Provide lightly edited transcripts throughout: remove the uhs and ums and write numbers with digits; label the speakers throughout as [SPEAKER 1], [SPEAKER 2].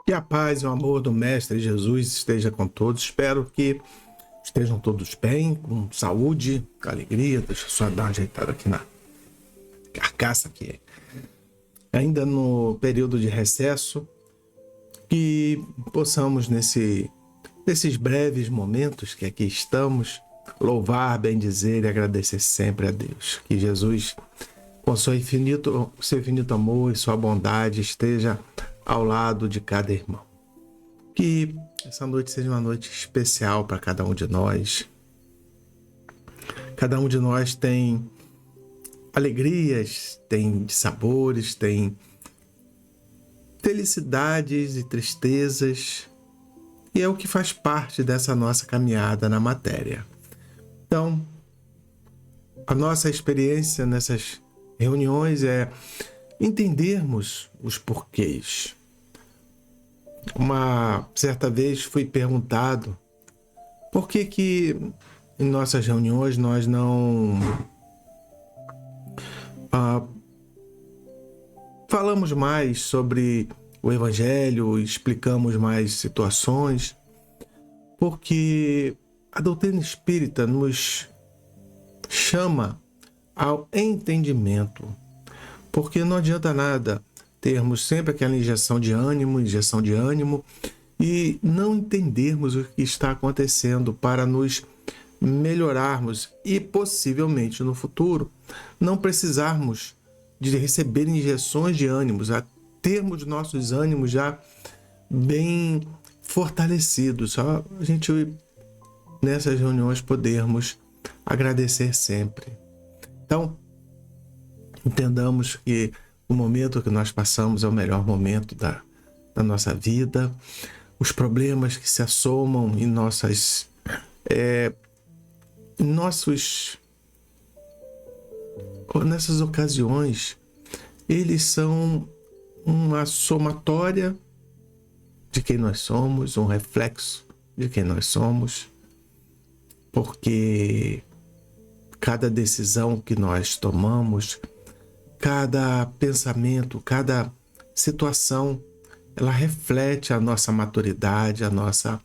[SPEAKER 1] Que a paz e o amor do Mestre Jesus esteja com todos. Espero que estejam todos bem, com saúde, com alegria. Deixa eu só dar uma ajeitada aqui na carcaça aqui. Ainda no período de recesso, que possamos nesses breves momentos que aqui estamos, louvar, bendizer e agradecer sempre a Deus. Que Jesus, com seu infinito amor e sua bondade, esteja ao lado de cada irmão. Que essa noite seja uma noite especial para cada um de nós. Cada um de nós tem alegrias, tem sabores, tem felicidades e tristezas, e é o que faz parte dessa nossa caminhada na matéria. Então, a nossa experiência nessas reuniões é entendermos os porquês. Uma certa vez fui perguntado por que em nossas reuniões nós não falamos mais sobre o Evangelho, explicamos mais situações, porque a doutrina espírita nos chama ao entendimento, porque não adianta nada termos sempre aquela injeção de ânimo e não entendermos o que está acontecendo para nos melhorarmos e possivelmente no futuro não precisarmos de receber injeções de ânimos, a termos nossos ânimos já bem fortalecidos. Só a gente nessas reuniões podermos agradecer sempre. Então, entendamos que o momento que nós passamos é o melhor momento da nossa vida. Os problemas que se assomam em nessas ocasiões, eles são uma somatória de quem nós somos, um reflexo de quem nós somos, porque cada decisão que nós tomamos, cada pensamento, cada situação, ela reflete a nossa maturidade, a nossa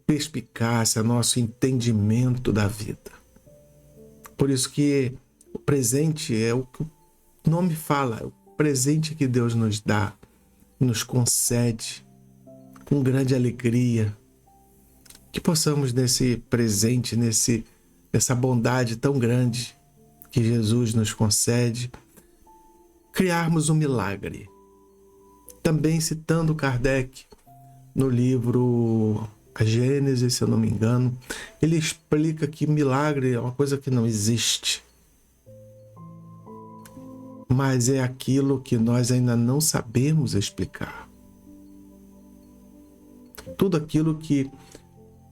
[SPEAKER 1] perspicácia, nosso entendimento da vida. Por isso que o presente é o que o nome fala, é o presente que Deus nos dá, nos concede com grande alegria. Que possamos nesse presente, nessa bondade tão grande que Jesus nos concede, criarmos um milagre. Também citando Kardec no livro A Gênese, se eu não me engano, ele explica que milagre é uma coisa que não existe, mas é aquilo que nós ainda não sabemos explicar. Tudo aquilo que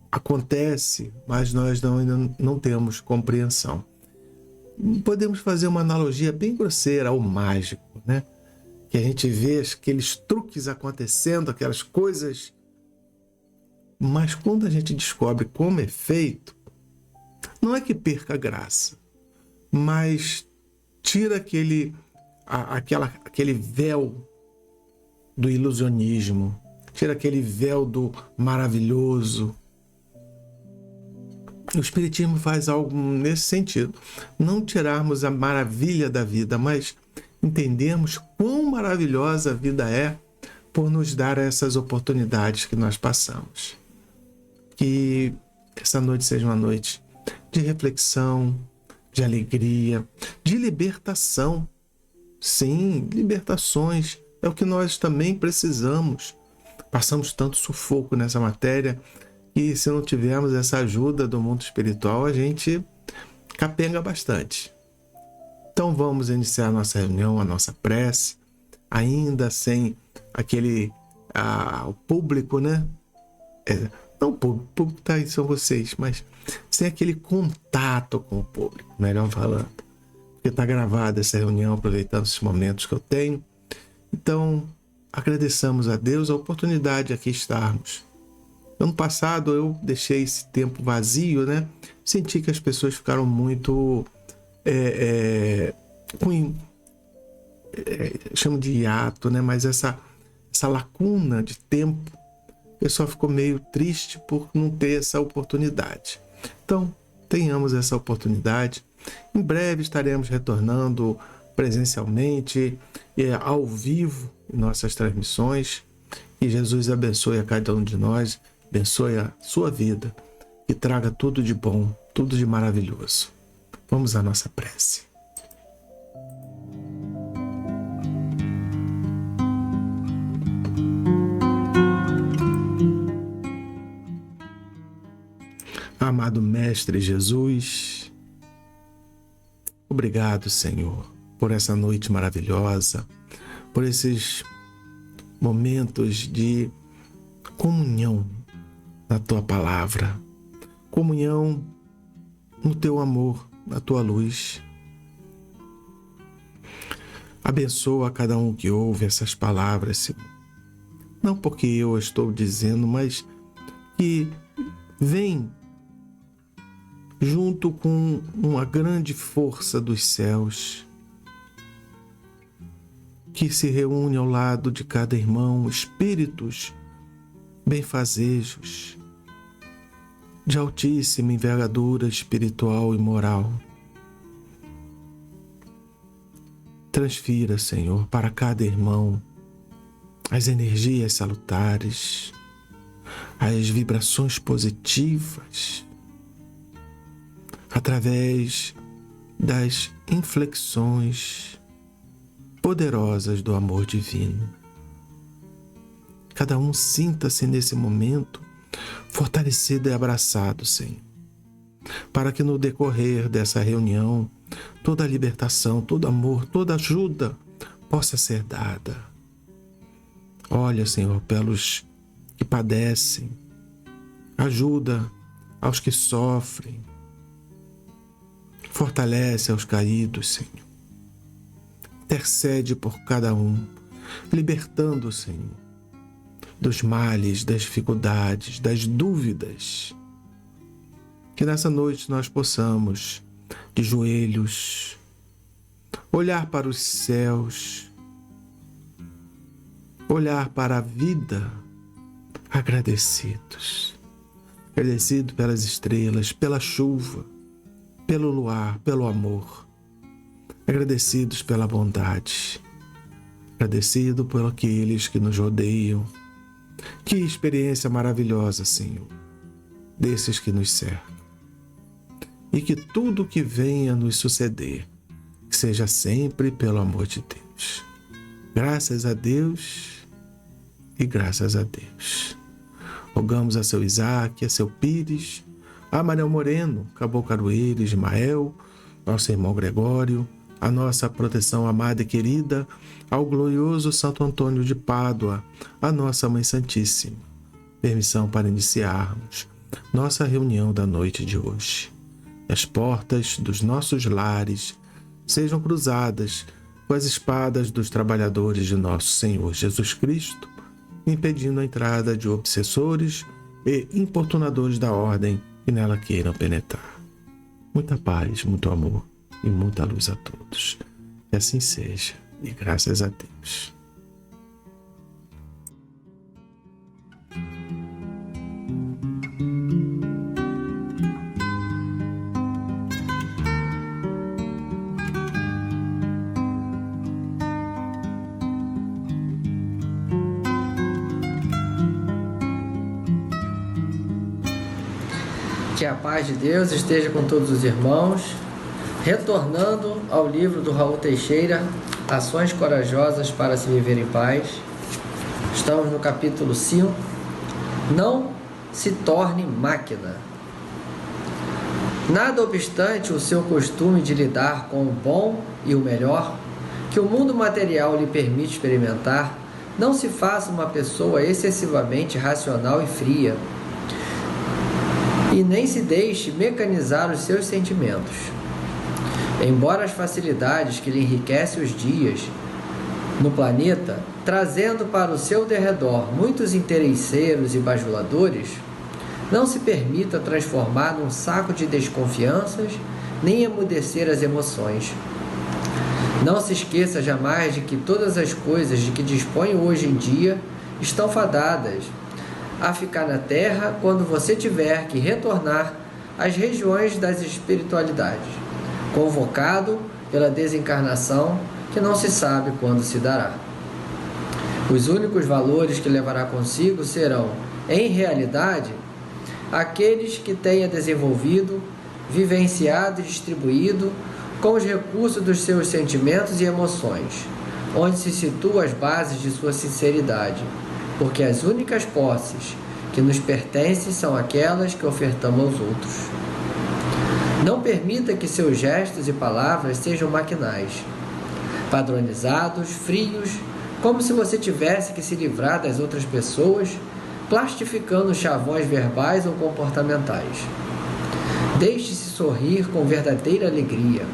[SPEAKER 1] acontece, mas nós ainda não temos compreensão. Podemos fazer uma analogia bem grosseira ao mágico, né? Que a gente vê aqueles truques acontecendo, aquelas coisas, mas quando a gente descobre como é feito, não é que perca a graça, mas tira aquele véu do ilusionismo, tira aquele véu do maravilhoso. O Espiritismo faz algo nesse sentido. Não tirarmos a maravilha da vida, mas entendermos quão maravilhosa a vida é por nos dar essas oportunidades que nós passamos. Que essa noite seja uma noite de reflexão, de alegria, de libertação. Sim, libertações é o que nós também precisamos. Passamos tanto sufoco nessa matéria e se não tivermos essa ajuda do mundo espiritual, a gente capenga bastante. Então vamos iniciar a nossa reunião, a nossa prece, ainda sem o público, né? Não o público tá aí, são vocês, mas sem aquele contato com o público, melhor falando. Porque está gravada essa reunião, aproveitando esses momentos que eu tenho. Então, agradeçamos a Deus a oportunidade de aqui estarmos. Ano passado eu deixei esse tempo vazio, né? Senti que as pessoas ficaram muito chamo de hiato, né? Mas essa essa lacuna de tempo. O pessoal ficou meio triste por não ter essa oportunidade. Então, tenhamos essa oportunidade. Em breve estaremos retornando presencialmente e ao vivo em nossas transmissões. E Jesus abençoe a cada um de nós, abençoe a sua vida e traga tudo de bom, tudo de maravilhoso. Vamos à nossa prece. Amado Mestre Jesus, obrigado, Senhor, por essa noite maravilhosa, por esses momentos de comunhão na Tua Palavra, comunhão no Teu amor, na Tua luz. Abençoa cada um que ouve essas palavras, Senhor. Não porque eu estou dizendo, mas que vem junto com uma grande força dos céus, que se reúne ao lado de cada irmão, espíritos benfazejos, de altíssima envergadura espiritual e moral. Transfira, Senhor, para cada irmão as energias salutares, as vibrações positivas, através das inflexões poderosas do amor divino. Cada um sinta-se nesse momento fortalecido e abraçado, Senhor, para que no decorrer dessa reunião toda libertação, todo amor, toda ajuda possa ser dada. Olha, Senhor, pelos que padecem, ajuda aos que sofrem, fortalece aos caídos, Senhor. Intercede por cada um, libertando, Senhor, dos males, das dificuldades, das dúvidas. Que nessa noite nós possamos, de joelhos, olhar para os céus, olhar para a vida, agradecidos. Agradecido pelas estrelas, pela chuva, pelo luar, pelo amor. Agradecidos pela bondade. Agradecido por aqueles que nos rodeiam. Que experiência maravilhosa, Senhor, desses que nos cercam. E que tudo que venha nos suceder seja sempre pelo amor de Deus. Graças a Deus e graças a Deus. Rogamos a seu Isaac, a seu Pires, a Manuel Moreno, Caboclo Caroeiro, Ismael, nosso irmão Gregório, a nossa proteção amada e querida, ao glorioso Santo Antônio de Pádua, a nossa Mãe Santíssima. Permissão para iniciarmos nossa reunião da noite de hoje. As portas dos nossos lares sejam cruzadas com as espadas dos trabalhadores de nosso Senhor Jesus Cristo, impedindo a entrada de obsessores e importunadores da ordem que nela queiram penetrar. Muita paz, muito amor e muita luz a todos. Que assim seja, e graças a Deus.
[SPEAKER 2] Que a paz de Deus esteja com todos os irmãos. Retornando ao livro do Raul Teixeira, Ações Corajosas para se Viver em Paz. Estamos no capítulo 5. Não se torne máquina. Nada obstante o seu costume de lidar com o bom e o melhor, que o mundo material lhe permite experimentar, não se faça uma pessoa excessivamente racional e fria, e nem se deixe mecanizar os seus sentimentos. Embora as facilidades que lhe enriquecem os dias no planeta, trazendo para o seu derredor muitos interesseiros e bajuladores, não se permita transformar num saco de desconfianças, nem emudecer as emoções. Não se esqueça jamais de que todas as coisas de que dispõe hoje em dia estão fadadas a ficar na terra quando você tiver que retornar às regiões das espiritualidades, convocado pela desencarnação que não se sabe quando se dará. Os únicos valores que levará consigo serão, em realidade, aqueles que tenha desenvolvido, vivenciado e distribuído com os recursos dos seus sentimentos e emoções, onde se situam as bases de sua sinceridade, porque as únicas posses que nos pertencem são aquelas que ofertamos aos outros. Não permita que seus gestos e palavras sejam maquinais, padronizados, frios, como se você tivesse que se livrar das outras pessoas, plastificando chavões verbais ou comportamentais. Deixe-se sorrir com verdadeira alegria.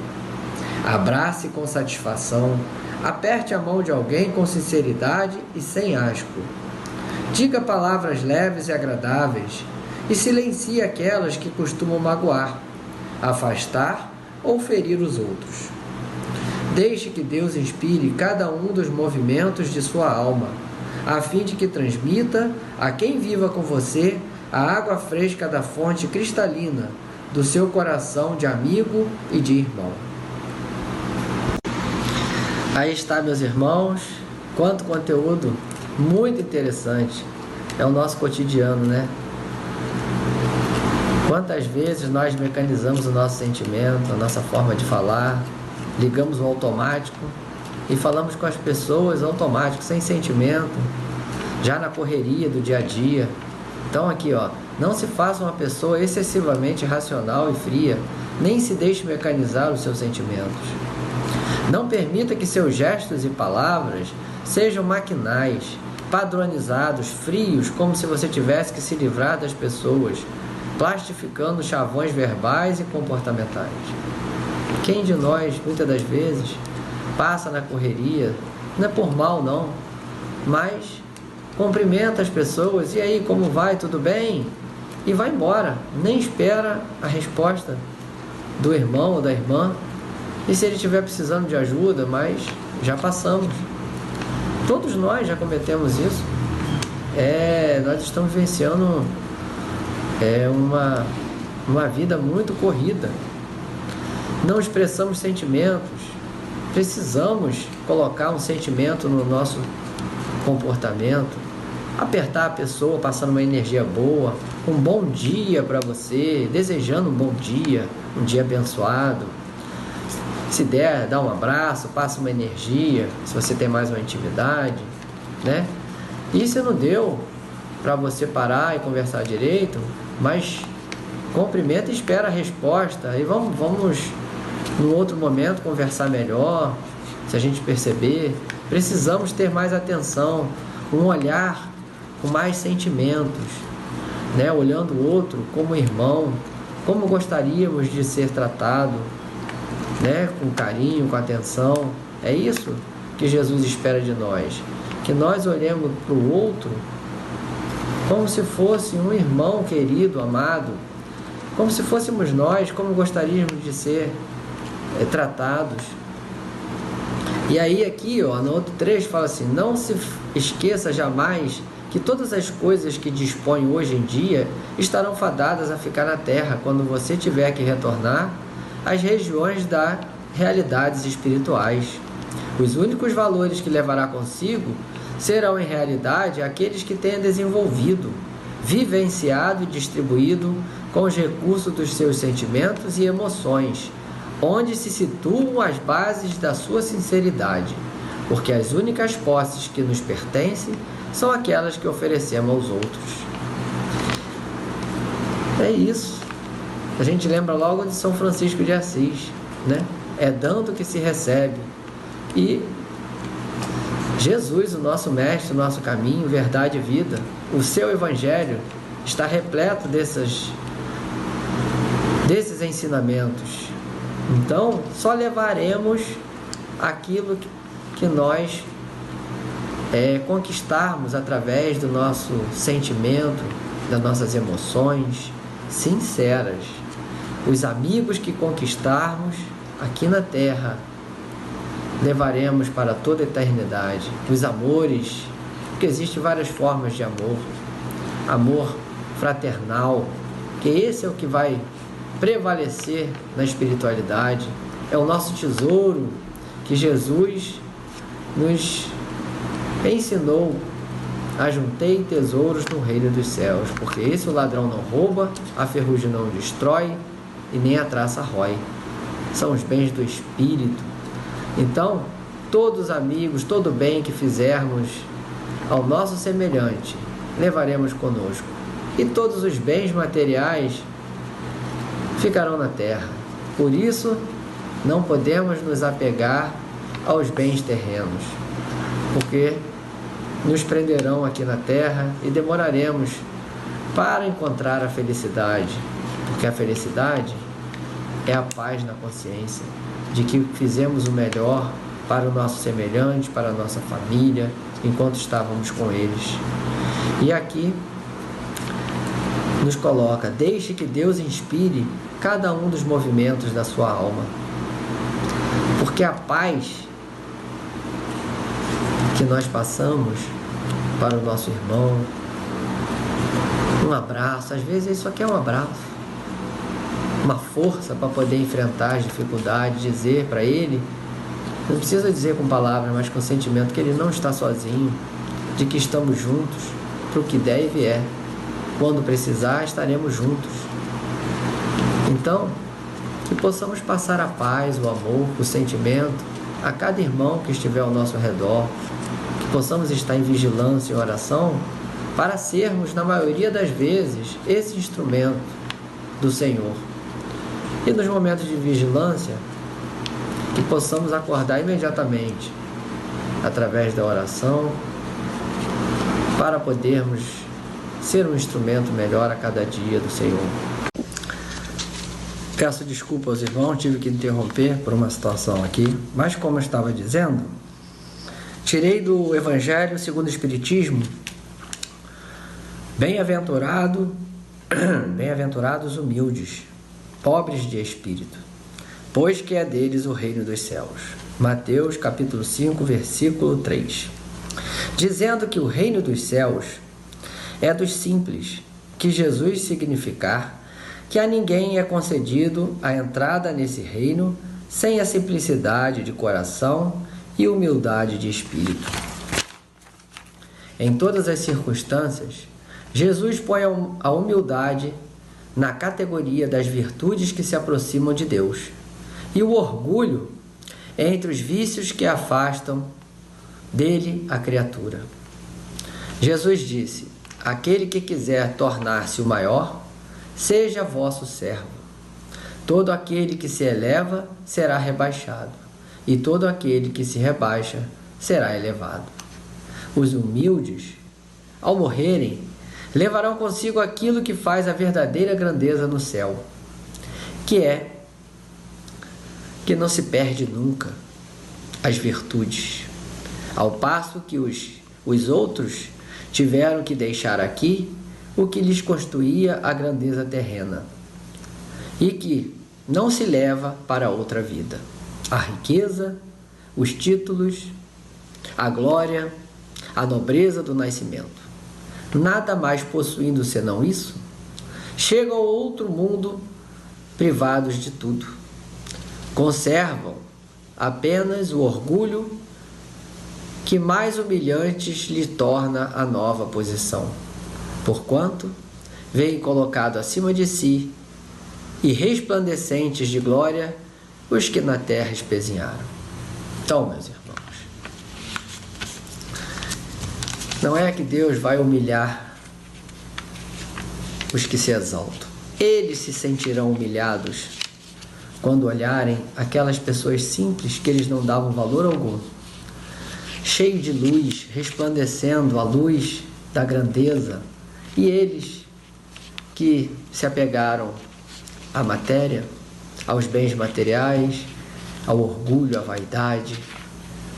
[SPEAKER 2] Abrace com satisfação. Aperte a mão de alguém com sinceridade e sem asco. Diga palavras leves e agradáveis e silencie aquelas que costumam magoar, afastar ou ferir os outros. Deixe que Deus inspire cada um dos movimentos de sua alma, a fim de que transmita a quem viva com você a água fresca da fonte cristalina do seu coração de amigo e de irmão. Aí está, meus irmãos, quanto conteúdo muito interessante. É o nosso cotidiano, né? Quantas vezes nós mecanizamos o nosso sentimento, a nossa forma de falar, ligamos o automático e falamos com as pessoas automático, sem sentimento, já na correria do dia a dia. Então aqui, ó, não se faça uma pessoa excessivamente racional e fria, nem se deixe mecanizar os seus sentimentos. Não permita que seus gestos e palavras sejam maquinais, padronizados, frios, como se você tivesse que se livrar das pessoas, plastificando chavões verbais e comportamentais. Quem de nós, muitas das vezes, passa na correria, não é por mal não, mas cumprimenta as pessoas, e aí, como vai, tudo bem? E vai embora, nem espera a resposta do irmão ou da irmã, e se ele estiver precisando de ajuda, mas já passamos. Todos nós já cometemos isso. Nós estamos vivenciando uma vida muito corrida. Não expressamos sentimentos. Precisamos colocar um sentimento no nosso comportamento. Apertar a pessoa, passando uma energia boa, um bom dia para você, desejando um bom dia, um dia abençoado. Se der, dá um abraço, passa uma energia, se você tem mais uma intimidade, né? E se não deu para você parar e conversar direito, mas cumprimenta e espera a resposta. E vamos no outro momento conversar melhor, se a gente perceber. Precisamos ter mais atenção, um olhar com mais sentimentos, né? Olhando o outro como irmão, como gostaríamos de ser tratado, né? Com carinho, com atenção. É isso que Jesus espera de nós, que nós olhemos para o outro como se fosse um irmão querido, amado, como se fôssemos nós, como gostaríamos de ser tratados. E aí aqui, ó, no outro trecho fala assim: não se esqueça jamais que todas as coisas que dispõe hoje em dia estarão fadadas a ficar na terra quando você tiver que retornar às regiões das realidades espirituais. Os únicos valores que levará consigo serão, em realidade, aqueles que tenha desenvolvido, vivenciado e distribuído com os recursos dos seus sentimentos e emoções, onde se situam as bases da sua sinceridade, porque as únicas posses que nos pertencem são aquelas que oferecemos aos outros. É isso. A gente lembra logo de São Francisco de Assis, né? É dando que se recebe. E Jesus, o nosso mestre, o nosso caminho, verdade e vida, o seu evangelho está repleto desses ensinamentos. Então, só levaremos aquilo que nós conquistarmos através do nosso sentimento, das nossas emoções sinceras. Os amigos que conquistarmos aqui na terra levaremos para toda a eternidade. Os amores porque existem várias formas de amor. Amor fraternal, que esse é o que vai prevalecer na espiritualidade. É o nosso tesouro que Jesus nos ensinou: ajuntei tesouros no reino dos céus, porque esse o ladrão não rouba, a ferrugem não destrói e nem a traça rói. São os bens do Espírito. Então, todos os amigos, todo bem que fizermos ao nosso semelhante, levaremos conosco. E todos os bens materiais ficarão na terra. Por isso, não podemos nos apegar aos bens terrenos, porque nos prenderão aqui na terra e demoraremos para encontrar a felicidade, porque a felicidade é a paz na consciência de que fizemos o melhor para o nosso semelhante, para a nossa família, enquanto estávamos com eles. E aqui nos coloca: deixe que Deus inspire cada um dos movimentos da sua alma, porque a paz que nós passamos para o nosso irmão, um abraço, às vezes isso aqui é um abraço, uma força para poder enfrentar as dificuldades, dizer para ele, não precisa dizer com palavras, mas com sentimento, que ele não está sozinho, de que estamos juntos para o que der e vier. Quando precisar, estaremos juntos. Então, que possamos passar a paz, o amor, o sentimento a cada irmão que estiver ao nosso redor, que possamos estar em vigilância e oração para sermos, na maioria das vezes, esse instrumento do Senhor. E nos momentos de vigilância, que possamos acordar imediatamente, através da oração, para podermos ser um instrumento melhor a cada dia do Senhor. Peço desculpa aos irmãos, tive que interromper por uma situação aqui, mas como eu estava dizendo, tirei do Evangelho segundo o Espiritismo: bem-aventurados humildes, pobres de espírito, pois que é deles o reino dos céus. Mateus capítulo 5, versículo 3. Dizendo que o reino dos céus é dos simples, que Jesus significar que a ninguém é concedido a entrada nesse reino sem a simplicidade de coração e humildade de espírito. Em todas as circunstâncias, Jesus põe a humildade na categoria das virtudes que se aproximam de Deus, e o orgulho entre os vícios que afastam dele a criatura. Jesus disse: aquele que quiser tornar-se o maior, seja vosso servo. Todo aquele que se eleva será rebaixado, e todo aquele que se rebaixa será elevado. Os humildes, ao morrerem, levarão consigo aquilo que faz a verdadeira grandeza no céu, que não se perde nunca, as virtudes, ao passo que os outros tiveram que deixar aqui o que lhes constituía a grandeza terrena, e que não se leva para outra vida: a riqueza, os títulos, a glória, a nobreza do nascimento. Nada mais possuindo senão isso, chegam ao outro mundo privados de tudo. Conservam apenas o orgulho que mais humilhantes lhe torna a nova posição, porquanto veem colocado acima de si e resplandecentes de glória os que na terra espezinharam. Então, meus irmãos, não é que Deus vai humilhar os que se exaltam. Eles se sentirão humilhados quando olharem aquelas pessoas simples que eles não davam valor algum, cheio de luz, resplandecendo a luz da grandeza, e eles que se apegaram à matéria, aos bens materiais, ao orgulho, à vaidade,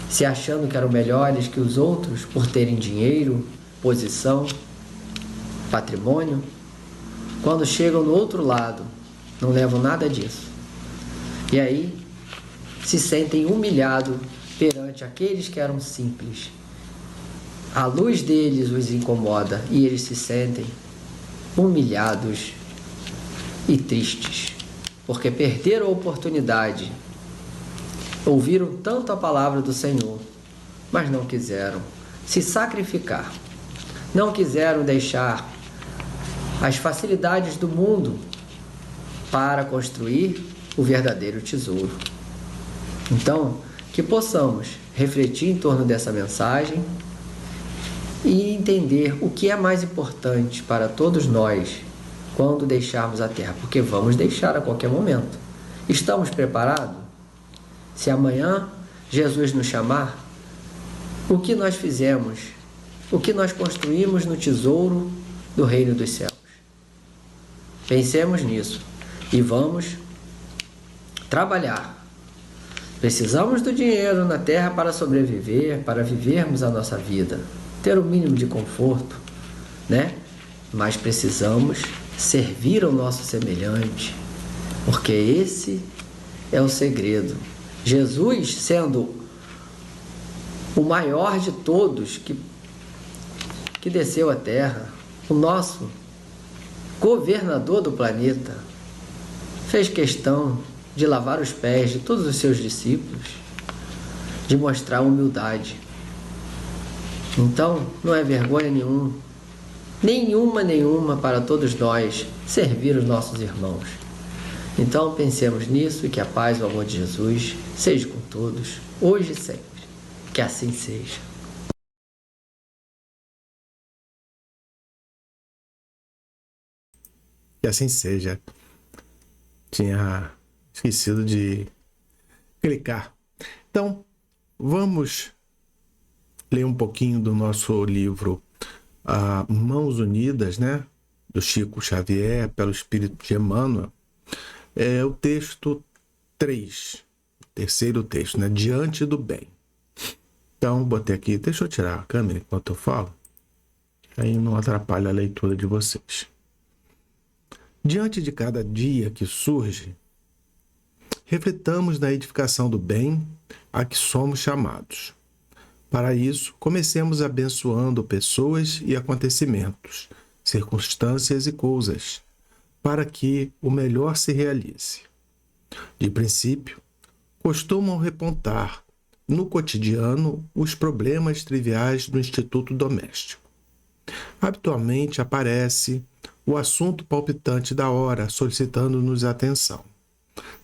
[SPEAKER 2] se achando que eram melhores que os outros por terem dinheiro, posição, patrimônio, quando chegam no outro lado, não levam nada disso. E aí se sentem humilhados perante aqueles que eram simples, A luz deles os incomoda e eles se sentem humilhados e tristes, porque perderam a oportunidade. Ouviram tanto a palavra do Senhor, mas não quiseram se sacrificar. Não quiseram deixar as facilidades do mundo para construir o verdadeiro tesouro. Então, que possamos refletir em torno dessa mensagem e entender o que é mais importante para todos nós quando deixarmos a terra, porque vamos deixar a qualquer momento. Estamos preparados? Se amanhã Jesus nos chamar, o que nós fizemos, o que nós construímos no tesouro do reino dos céus? Pensemos nisso e vamos trabalhar. Precisamos do dinheiro na terra para sobreviver, para vivermos a nossa vida, ter o mínimo de conforto, né? Mas precisamos servir ao nosso semelhante, porque esse é o segredo. Jesus, sendo o maior de todos que desceu à terra, o nosso governador do planeta, fez questão de lavar os pés de todos os seus discípulos, de mostrar humildade. Então, não é vergonha nenhuma para todos nós servir os nossos irmãos. Então, pensemos nisso e que a paz e o amor de Jesus seja com todos, hoje e sempre. Que assim seja.
[SPEAKER 1] Que assim seja. Tinha esquecido de clicar. Então, vamos ler um pouquinho do nosso livro Mãos Unidas, né? Do Chico Xavier, pelo Espírito de Emmanuel. É o texto 3, terceiro texto, né? Diante do bem. Então, botei aqui, deixa eu tirar a câmera enquanto eu falo, aí não atrapalha a leitura de vocês. Diante de cada dia que surge, refletamos na edificação do bem a que somos chamados. Para isso, comecemos abençoando pessoas e acontecimentos, circunstâncias e coisas, para que o melhor se realize. De princípio, costumam repontar no cotidiano os problemas triviais do instituto doméstico. Habitualmente aparece o assunto palpitante da hora, solicitando-nos atenção.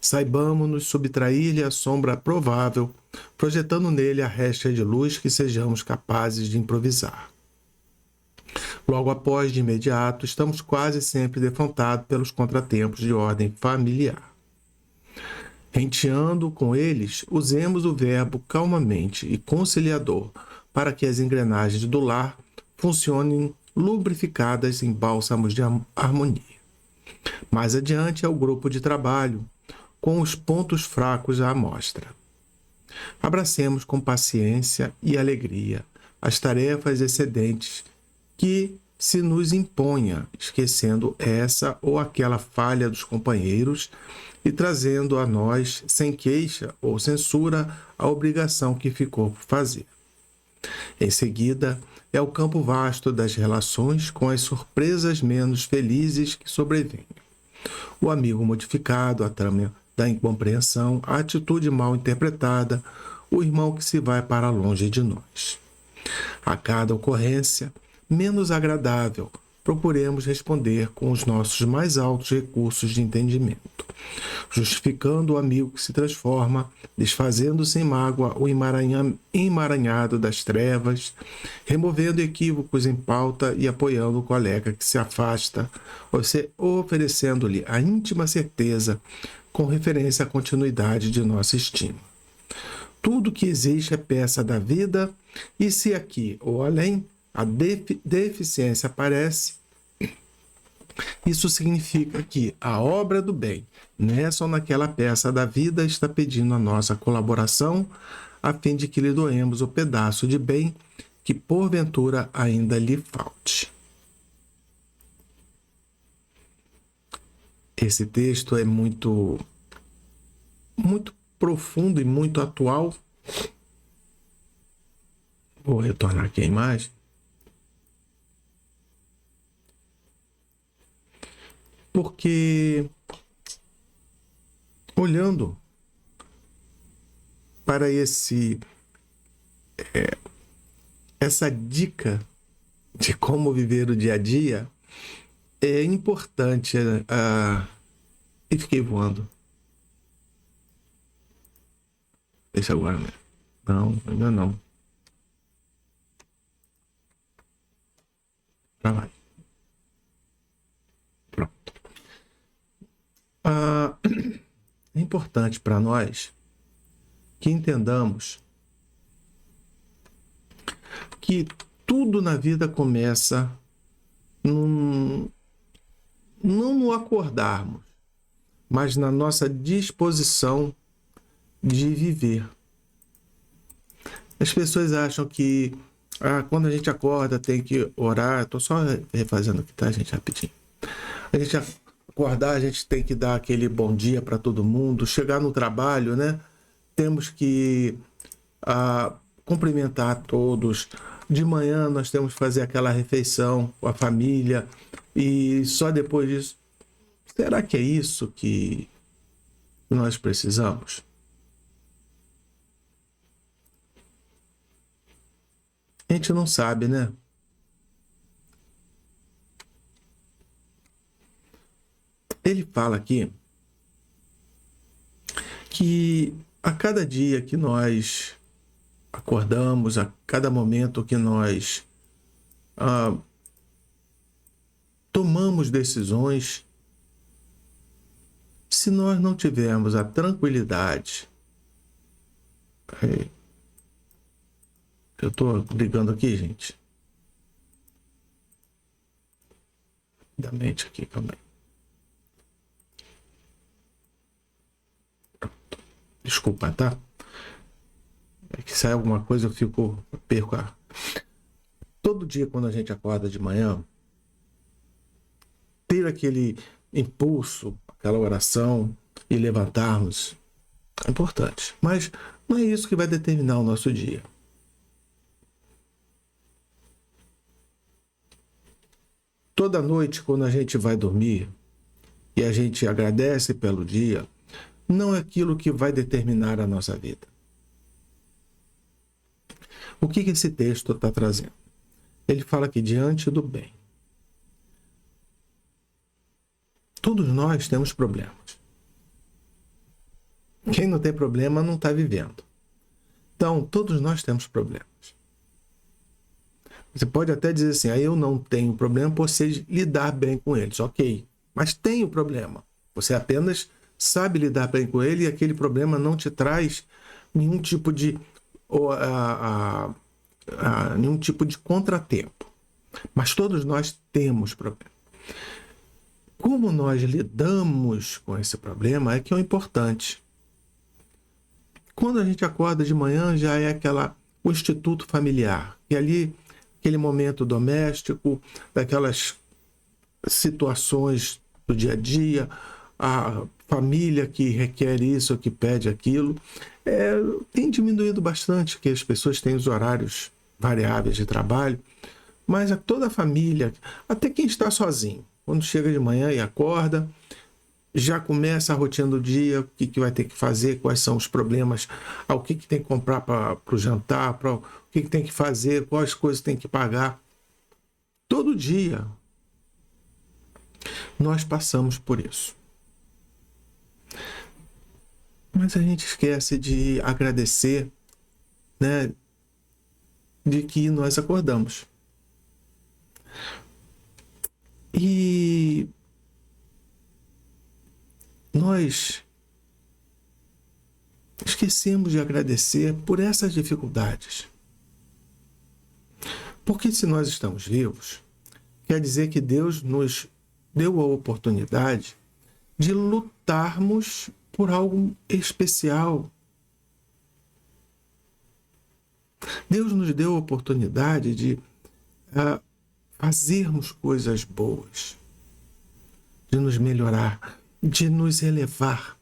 [SPEAKER 1] Saibamos-nos subtrair-lhe a sombra provável, projetando nele a réstia de luz que sejamos capazes de improvisar. Logo após, de imediato, estamos quase sempre defrontados pelos contratempos de ordem familiar. Renteando com eles, usemos o verbo calmamente e conciliador para que as engrenagens do lar funcionem lubrificadas em bálsamos de harmonia. Mais adiante é o grupo de trabalho, com os pontos fracos à amostra. Abracemos com paciência e alegria as tarefas excedentes que se nos imponha, esquecendo essa ou aquela falha dos companheiros e trazendo a nós, sem queixa ou censura, a obrigação que ficou por fazer. Em seguida, é o campo vasto das relações com as surpresas menos felizes que sobrevêm. O amigo modificado, a trama da incompreensão, a atitude mal interpretada, o irmão que se vai para longe de nós. A cada ocorrência menos agradável, procuremos responder com os nossos mais altos recursos de entendimento, justificando o amigo que se transforma, desfazendo sem mágoa o emaranhado das trevas, removendo equívocos em pauta e apoiando o colega que se afasta, oferecendo-lhe a íntima certeza com referência à continuidade de nossa estima. Tudo que existe é peça da vida, e se aqui ou além a deficiência aparece, isso significa que a obra do bem, nessa ou naquela peça da vida, está pedindo a nossa colaboração, a fim de que lhe doemos o pedaço de bem que porventura ainda lhe falte. Esse texto é muito profundo e muito atual. Vou retornar aqui a imagem. Porque olhando para essa dica de como viver o dia a dia, é importante. E fiquei voando. Deixa agora mesmo. Não, ainda não. Já vai. Pronto. É importante para nós que entendamos que tudo na vida começa não no acordarmos, mas na nossa disposição de viver. As pessoas acham que quando a gente acorda tem que orar. Estou só refazendo aqui, tá, gente? Rapidinho. A gente acordar, a gente tem que dar aquele bom dia para todo mundo. Chegar no trabalho, né? Temos que cumprimentar todos. De manhã nós temos que fazer aquela refeição com a família. E só depois disso. Será que é isso que nós precisamos? A gente não sabe, né? Ele fala aqui que a cada dia que nós acordamos, a cada momento que nós tomamos decisões, se nós não tivermos a tranquilidade. Eu estou ligando aqui, gente. Da mente aqui, calma aí. Desculpa, tá? É que sai alguma coisa, eu perco a... Todo dia quando a gente acorda de manhã, ter aquele impulso, aquela oração e levantarmos é importante. Mas não é isso que vai determinar o nosso dia. Toda noite, quando a gente vai dormir e a gente agradece pelo dia, não é aquilo que vai determinar a nossa vida. O que esse texto está trazendo? Ele fala que diante do bem, todos nós temos problemas. Quem não tem problema não está vivendo. Então, todos nós temos problemas. Você pode até dizer assim, eu não tenho problema por você lidar bem com eles. Ok, mas tem o problema. Você apenas sabe lidar bem com ele e aquele problema não te traz nenhum tipo de nenhum tipo de contratempo. Mas todos nós temos problema. Como nós lidamos com esse problema é que é o importante. Quando a gente acorda de manhã já é o instituto familiar. E ali, aquele momento doméstico, daquelas situações do dia a dia, a família que requer isso, que pede aquilo. Tem diminuído bastante, que as pessoas têm os horários variáveis de trabalho, mas toda a família, até quem está sozinho, quando chega de manhã e acorda, já começa a rotina do dia, o que vai ter que fazer, quais são os problemas, o que tem que comprar para o jantar, o que tem que fazer, quais coisas tem que pagar. Todo dia nós passamos por isso. Mas a gente esquece de agradecer, né, de que nós acordamos. E nós esquecemos de agradecer por essas dificuldades. Porque se nós estamos vivos, quer dizer que Deus nos deu a oportunidade de lutarmos por algo especial. Deus nos deu a oportunidade de fazermos coisas boas, de nos melhorar, de nos elevar.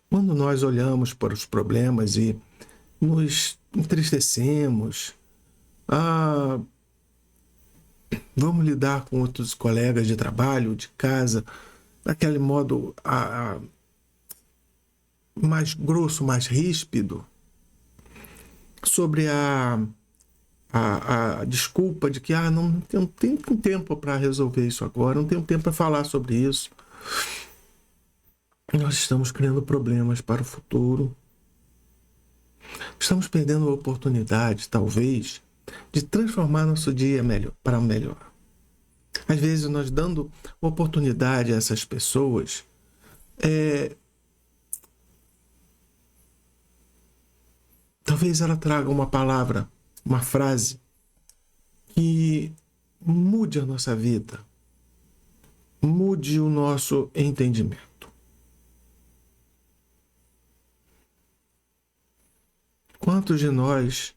[SPEAKER 1] Quando nós olhamos para os problemas e nos entristecemos, Vamos lidar com outros colegas de trabalho, de casa, daquele modo mais grosso, mais ríspido, sobre a desculpa de que não tenho tempo para resolver isso agora, não tenho tempo para falar sobre isso. Nós estamos criando problemas para o futuro. Estamos perdendo a oportunidade, talvez, de transformar nosso dia para melhor. Às vezes, nós dando oportunidade a essas pessoas, talvez ela traga uma palavra, uma frase que mude a nossa vida, mude o nosso entendimento. Quantos de nós,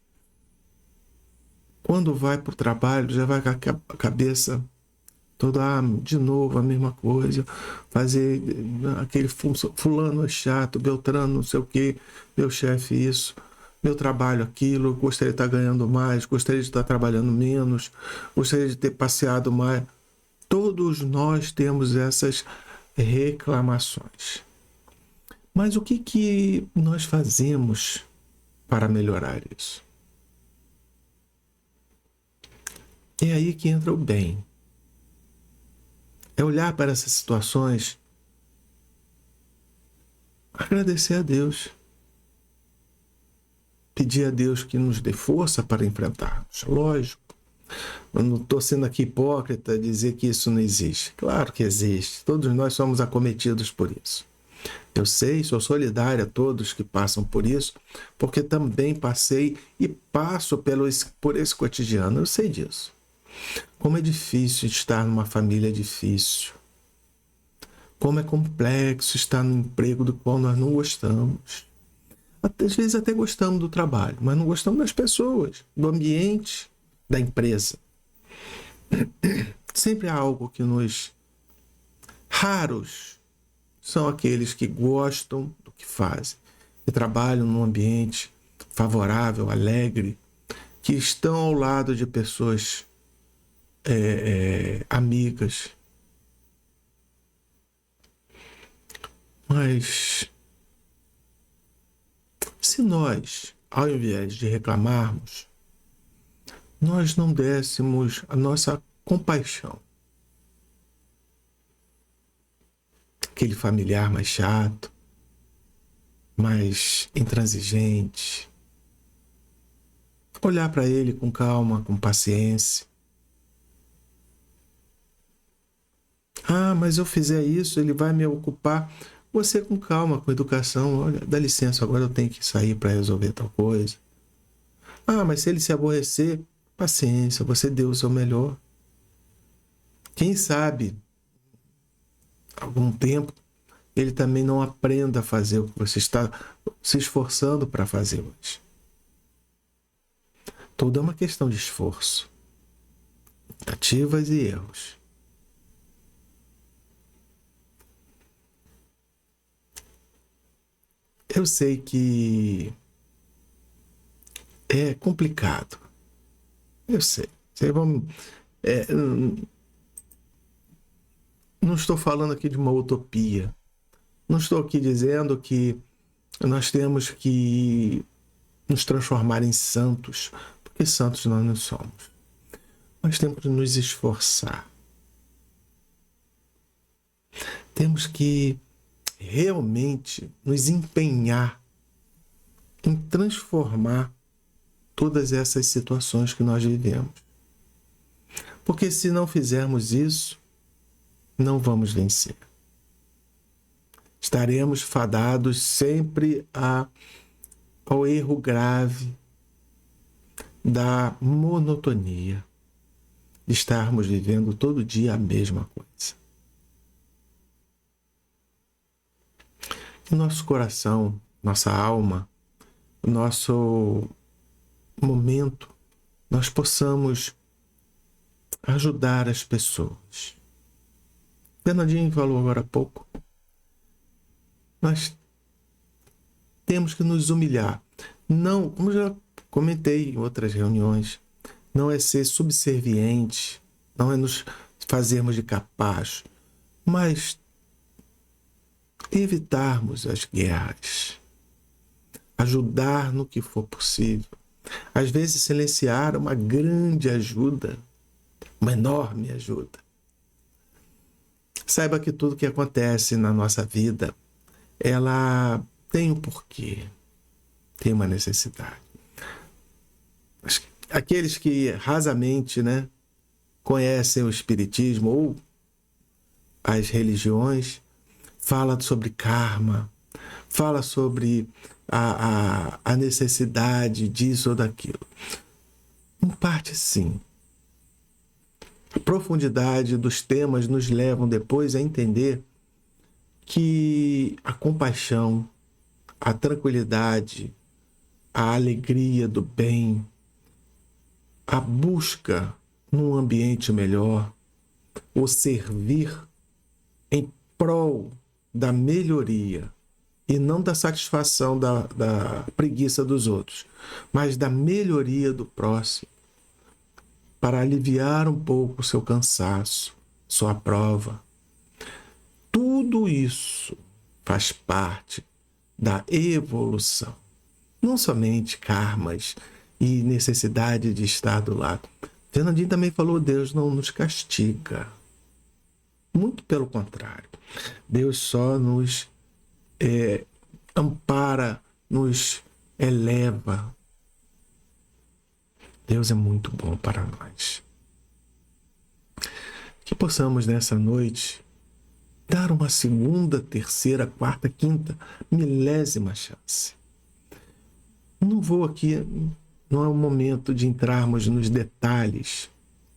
[SPEAKER 1] quando vai para o trabalho, já vai com a cabeça toda, de novo a mesma coisa, fazer aquele fulano é chato, Beltrano não sei o que, meu chefe isso, meu trabalho aquilo, gostaria de estar ganhando mais, gostaria de estar trabalhando menos, gostaria de ter passeado mais. Todos nós temos essas reclamações. Mas o que nós fazemos para melhorar isso? É aí que entra o bem. É olhar para essas situações, agradecer a Deus, pedir a Deus que nos dê força para enfrentarmos. Lógico, eu não estou sendo aqui hipócrita dizer que isso não existe. Claro que existe, todos nós somos acometidos por isso. Eu sei, sou solidário a todos que passam por isso, porque também passei e passo por esse cotidiano, eu sei disso. Como é difícil estar numa família difícil. Como é complexo estar num emprego do qual nós não gostamos. Às vezes até gostamos do trabalho, mas não gostamos das pessoas, do ambiente, da empresa. Sempre há algo que nos... Raros são aqueles que gostam do que fazem, que trabalham num ambiente favorável, alegre, que estão ao lado de pessoas amigas. Mas se nós, ao invés de reclamarmos, nós não dessemos a nossa compaixão, aquele familiar mais chato, mais intransigente, olhar para ele com calma, com paciência. Mas eu fizer isso, ele vai me ocupar. Você com calma, com educação, olha, dá licença, agora eu tenho que sair para resolver tal coisa. Mas se ele se aborrecer, paciência, você deu o seu melhor. Quem sabe, algum tempo, ele também não aprenda a fazer o que você está se esforçando para fazer hoje. Tudo é uma questão de esforço, tentativas e erros. Eu sei que é complicado. Eu sei. Não estou falando aqui de uma utopia. Não estou aqui dizendo que nós temos que nos transformar em santos, porque santos nós não somos. Nós temos que nos esforçar. Temos que realmente nos empenhar em transformar todas essas situações que nós vivemos. Porque se não fizermos isso, não vamos vencer. Estaremos fadados sempre ao erro grave da monotonia, de estarmos vivendo todo dia a mesma coisa. Que nosso coração, nossa alma, o nosso momento, nós possamos ajudar as pessoas. Bernardinho falou agora há pouco. Nós temos que nos humilhar. Não, como já comentei em outras reuniões, não é ser subserviente, não é nos fazermos de capaz, mas evitarmos as guerras, ajudar no que for possível. Às vezes silenciar uma grande ajuda, uma enorme ajuda. Saiba que tudo que acontece na nossa vida, ela tem um porquê, tem uma necessidade. Aqueles que rasamente, conhecem o espiritismo ou as religiões, fala sobre karma, fala sobre a necessidade disso ou daquilo. Em parte, sim. A profundidade dos temas nos levam depois a entender que a compaixão, a tranquilidade, a alegria do bem, a busca num ambiente melhor, o servir em prol da melhoria e não da satisfação da preguiça dos outros, mas da melhoria do próximo, para aliviar um pouco o seu cansaço, sua prova. Tudo isso faz parte da evolução. Não somente karmas e necessidade de estar do lado. Fernandinho também falou, Deus não nos castiga. Muito pelo contrário. Deus só nos ampara, nos eleva. Deus é muito bom para nós. Que possamos nessa noite dar uma segunda, terceira, quarta, quinta, milésima chance. Não vou aqui, não é o momento de entrarmos nos detalhes.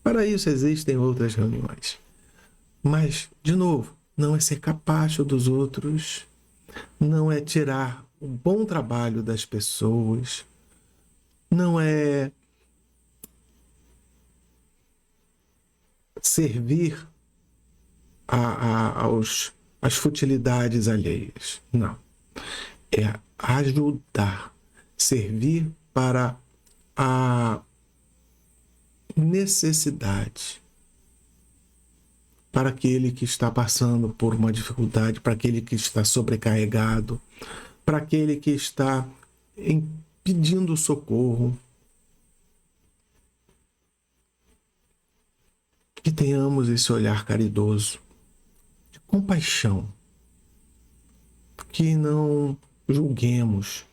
[SPEAKER 1] Para isso existem outras reuniões. Mas, de novo, não é ser capacho dos outros, não é tirar o bom trabalho das pessoas, não é servir às futilidades alheias. Não. É ajudar, servir para a necessidade, para aquele que está passando por uma dificuldade, para aquele que está sobrecarregado, para aquele que está pedindo socorro. Que tenhamos esse olhar caridoso, de compaixão, que não julguemos,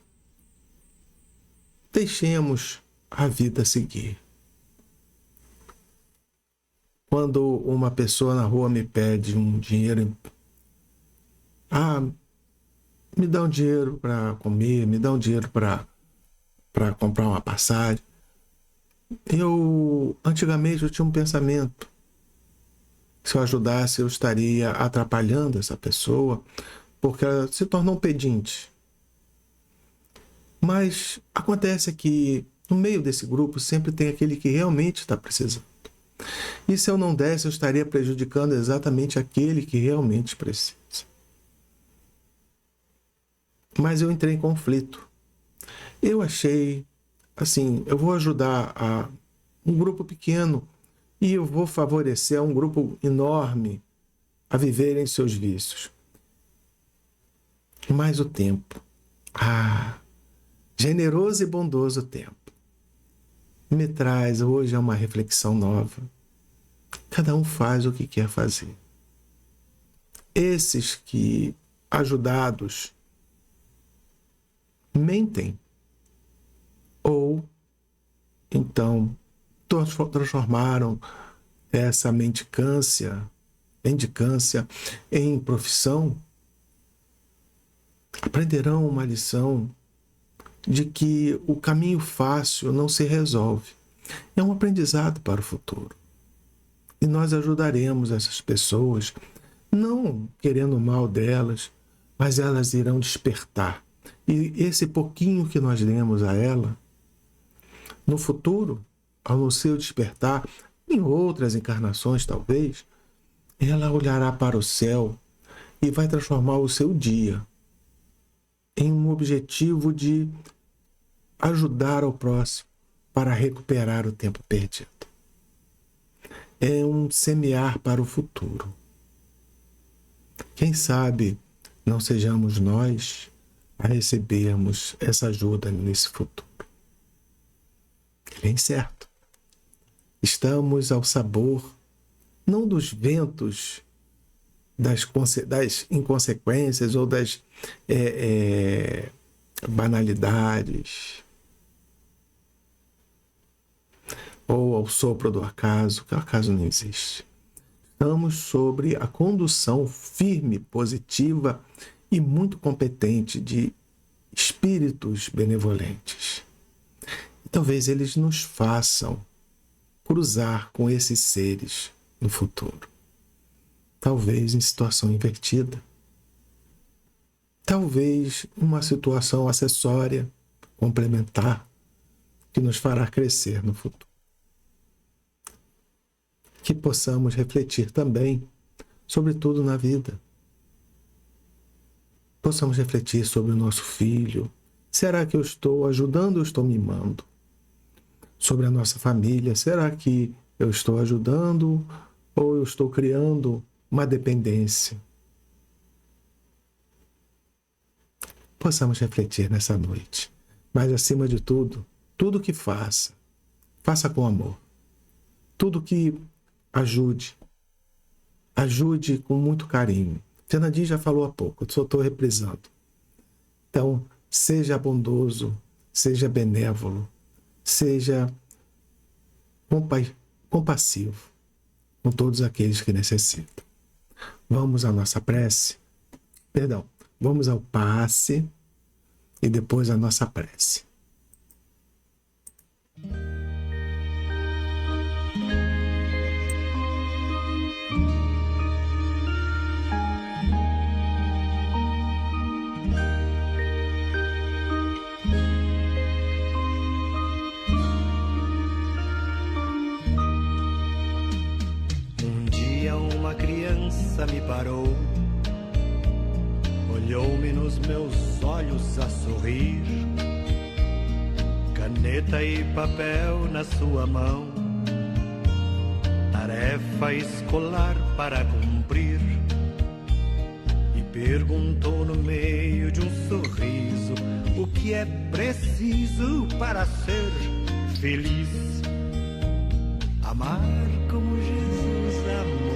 [SPEAKER 1] deixemos a vida seguir. Quando uma pessoa na rua me pede um dinheiro, me dá um dinheiro para comer, me dá um dinheiro para comprar uma passagem. Antigamente eu tinha um pensamento, se eu ajudasse eu estaria atrapalhando essa pessoa, porque ela se tornou um pedinte. Mas acontece que no meio desse grupo sempre tem aquele que realmente está precisando. E se eu não desse, eu estaria prejudicando exatamente aquele que realmente precisa. Mas eu entrei em conflito. Eu achei, assim, eu vou ajudar um grupo pequeno e eu vou favorecer um grupo enorme a viverem seus vícios. Mas o tempo, generoso e bondoso tempo, me traz hoje uma reflexão nova. Cada um faz o que quer fazer. Esses que, ajudados, mentem ou então transformaram essa mendicância em profissão, aprenderão uma lição de que o caminho fácil não se resolve. É um aprendizado para o futuro. E nós ajudaremos essas pessoas, não querendo o mal delas, mas elas irão despertar. E esse pouquinho que nós demos a ela, no futuro, ao seu despertar, em outras encarnações talvez, ela olhará para o céu e vai transformar o seu dia em um objetivo de ajudar ao próximo para recuperar o tempo perdido. é um semear para o futuro. Quem sabe não sejamos nós a recebermos essa ajuda nesse futuro. Bem certo. Estamos ao sabor, não dos ventos, das inconsequências ou das banalidades, ou ao sopro do acaso, que o acaso não existe. Estamos sobre a condução firme, positiva e muito competente de espíritos benevolentes. E talvez eles nos façam cruzar com esses seres no futuro. Talvez em situação invertida. Talvez uma situação acessória, complementar, que nos fará crescer no futuro. Que possamos refletir também sobre tudo na vida. Possamos refletir sobre o nosso filho. Será que eu estou ajudando ou estou mimando? Sobre a nossa família. Será que eu estou ajudando ou eu estou criando uma dependência? Possamos refletir nessa noite. Mas, acima de tudo, tudo que faça, faça com amor. Tudo que ajude com muito carinho. Fernandinho já falou há pouco, eu só estou reprisando. Então, seja bondoso, seja benévolo, seja compassivo com todos aqueles que necessitam. Vamos à nossa prece. Vamos ao passe e depois à nossa prece.
[SPEAKER 3] Uma criança me parou, olhou-me nos meus olhos a sorrir, caneta e papel na sua mão, tarefa escolar para cumprir, e perguntou no meio de um sorriso o que é preciso para ser feliz. Amar como Jesus amou,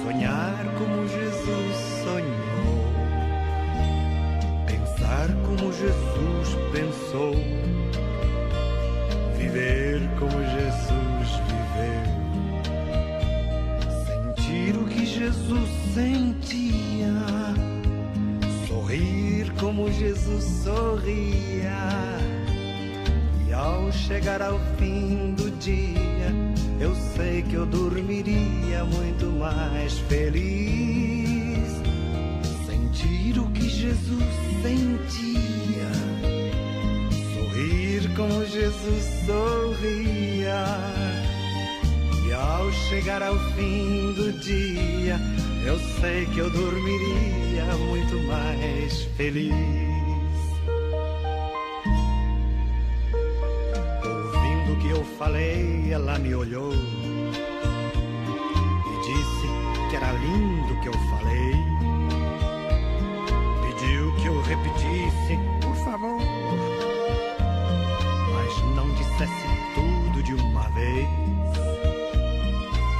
[SPEAKER 3] sonhar como Jesus sonhou, pensar como Jesus pensou, viver como Jesus viveu, sentir o que Jesus sentia, sorrir como Jesus sorria. E ao chegar ao fim do dia, eu sei que eu dormiria muito mais feliz. Sentir o que Jesus sentia, sorrir como Jesus sorria. E ao chegar ao fim do dia, eu sei que eu dormiria muito mais feliz. Que eu falei, ela me olhou e disse que era lindo que eu falei. Pediu que eu repetisse, por favor, mas não dissesse tudo de uma vez.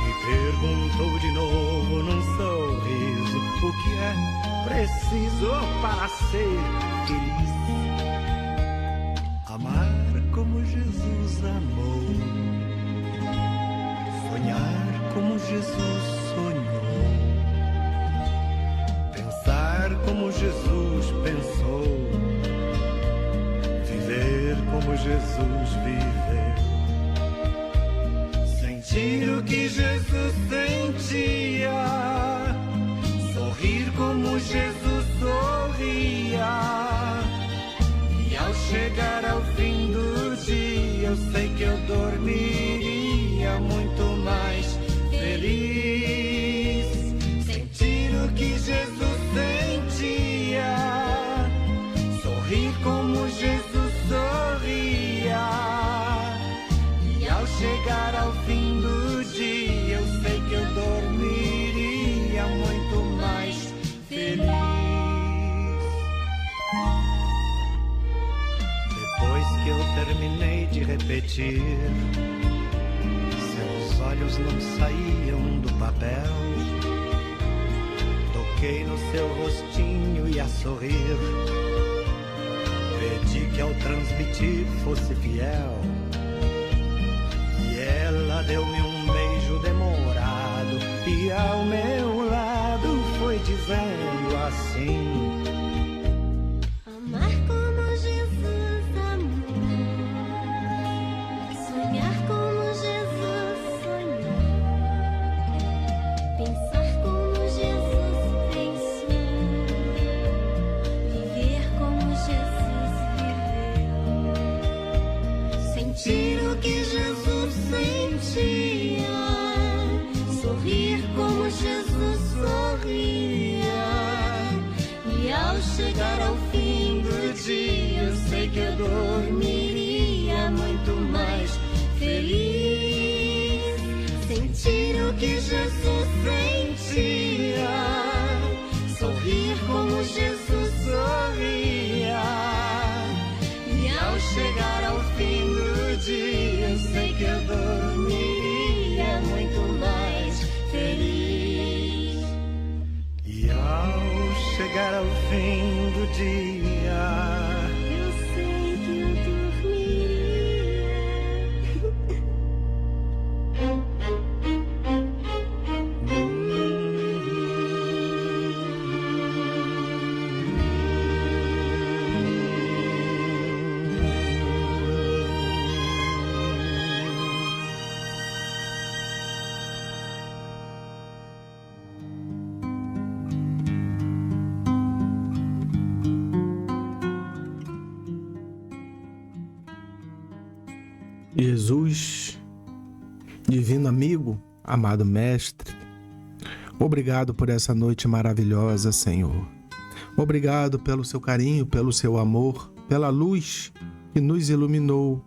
[SPEAKER 3] E perguntou de novo num sorriso o que é preciso para ser feliz. Amar como Jesus amou, sonhar como Jesus sonhou, pensar como Jesus pensou, viver como Jesus viveu, sentir o que Jesus sentia, sorrir como Jesus sorria. E ao chegar ao fim do dia, eu sei que eu dormiria muito mais feliz. Sentir o que Jesus sentia, sorrir como Jesus sorria. E ao chegar ao fim refletir. Seus olhos não saíam do papel. Toquei no seu rostinho e a sorrir pedi que ao transmitir fosse fiel. E ela deu-me um beijo demorado e ao meu lado foi dizendo assim:
[SPEAKER 4] amar como Jesus amou, sonhar como Jesus sonhou, pensar como Jesus pensou, viver como Jesus viveu, sentir o que Jesus sentia, sorrir como Jesus sorria. E ao chegar ao fim do dia, eu sei que eu dormiria muito mais feliz. Sentir o que Jesus sentia, sorrir como Jesus sorria. E ao chegar ao fim do dia, eu sei que eu dormiria muito mais feliz.
[SPEAKER 3] E ao chegar ao fim do dia,
[SPEAKER 4] Eu sei que eu dormiria.
[SPEAKER 1] Jesus, divino amigo, amado Mestre, obrigado por essa noite maravilhosa, Senhor. Obrigado pelo seu carinho, pelo seu amor, pela luz que nos iluminou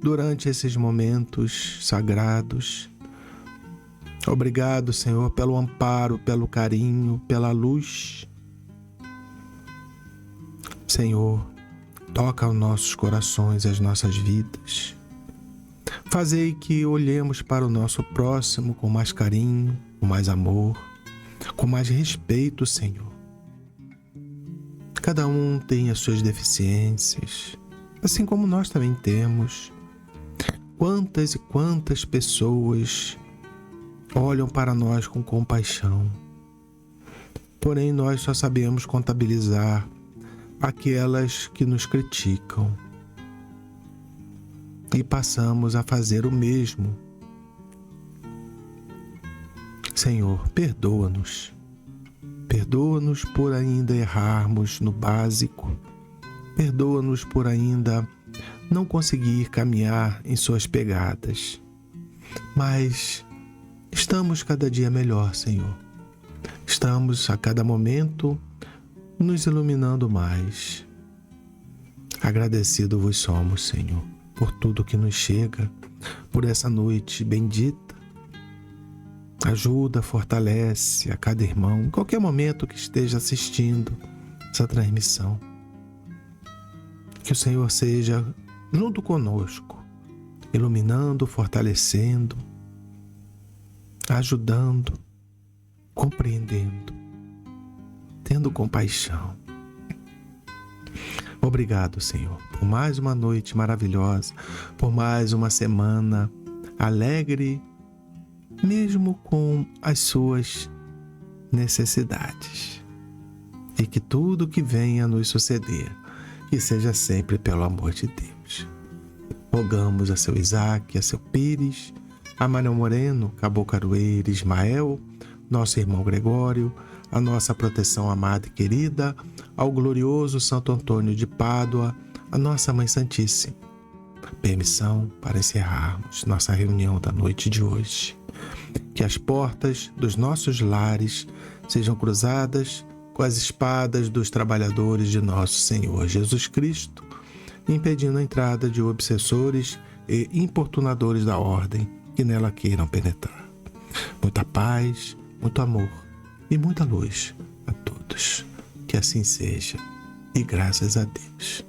[SPEAKER 1] durante esses momentos sagrados. Obrigado, Senhor, pelo amparo, pelo carinho, pela luz. Senhor, toca os nossos corações, as nossas vidas. Fazei que olhemos para o nosso próximo com mais carinho, com mais amor, com mais respeito, Senhor. Cada um tem as suas deficiências, assim como nós também temos. Quantas e quantas pessoas olham para nós com compaixão. Porém, nós só sabemos contabilizar aquelas que nos criticam. E passamos a fazer o mesmo. Senhor, perdoa-nos. Perdoa-nos por ainda errarmos no básico. Perdoa-nos por ainda não conseguir caminhar em suas pegadas. Mas estamos cada dia melhor, Senhor. Estamos a cada momento nos iluminando mais. Agradecido vos somos, Senhor, por tudo que nos chega, por essa noite bendita. Ajuda, fortalece a cada irmão, em qualquer momento que esteja assistindo essa transmissão. Que o Senhor seja junto conosco, iluminando, fortalecendo, ajudando, compreendendo, tendo compaixão. Obrigado, Senhor, por mais uma noite maravilhosa, por mais uma semana alegre, mesmo com as suas necessidades. E que tudo que venha nos suceder, que seja sempre pelo amor de Deus. Rogamos a seu Isaac, a seu Pires, a Manuel Moreno, Cabo Caroeira, Ismael, nosso irmão Gregório, a nossa proteção amada e querida, ao glorioso Santo Antônio de Pádua, a nossa Mãe Santíssima. Permissão para encerrarmos nossa reunião da noite de hoje. Que as portas dos nossos lares sejam cruzadas com as espadas dos trabalhadores de nosso Senhor Jesus Cristo, impedindo a entrada de obsessores e importunadores da ordem que nela queiram penetrar. Muita paz, muito amor e muita luz a todos. Que assim seja, e graças a Deus.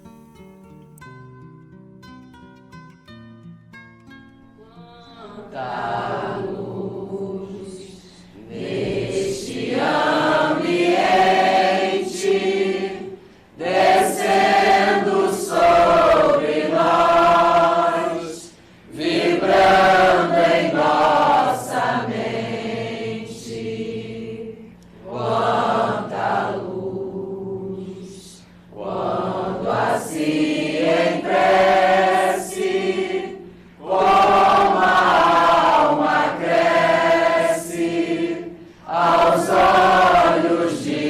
[SPEAKER 5] olhos de